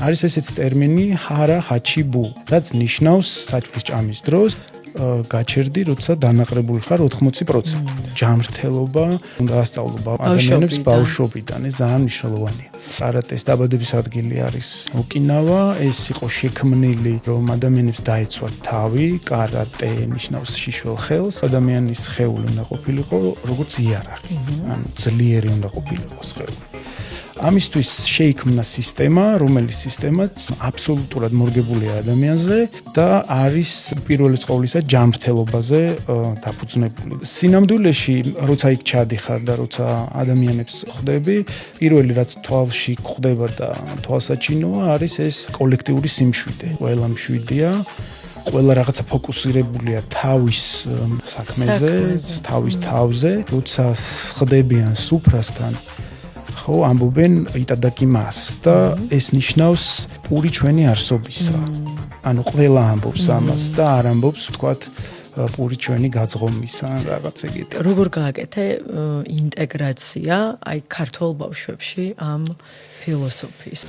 არის ესეთი ტერმინი ჰარა ჰაჩი ბუ, რაც ნიშნავს საჭმლის ჭამის დროს გაჩერდი, როცა დანაყრებული ხარ 80%. ჯანმრთელობა უნდა ასწავლო ადამიანებს ბავშვობიდან, ეს ძალიან მნიშვნელოვანია. კარატეს დაბადების ადგილი არის ოკინავა, ეს იყო შექმნილი, რომ ადამიანებს დაეცვათ თავი, კარატე ნიშნავს შიშველ ხელს, ადამიანის სხეული უნდა ყოფილიყო როგორც იარაღი, ანუ ძლიერი უნდა ყოფილიყო სხეული. ამისთვის შეიქმნა სისტემა, რომელიც სისტემაც აბსოლუტურად მორგებულია ადამიანზე და არის პირველი ყოვლისა ჯანმრთელობაზე დაფუძნებული. სინამდვილეში, როცა იქ ჩადიხარ და როცა ადამიანებს ხვდები, პირველი რაც თვალში ხვდება და თვალსაჩინოა, არის ეს კოლექტიური სიმშვიდე. ყველა მშვიდია, ყველა რაღაცა ფოკუსირებულია თავის საქმეზე, თავის თავზე, როცა ხდებიან სუფრასთან ხო ამბობენ იტადაკი მას და ეს ნიშნავს პური ჩვენი არსობისა. ანუ ყველა ამბობს ამას და არ ამბობს თქვათ პური ჩვენი გაძღომისა რაღაც ეგეთი. როგორ გააკეთე ინტეგრაცია აი ქართულ ბავშვებში ამ ფილოსოფიის?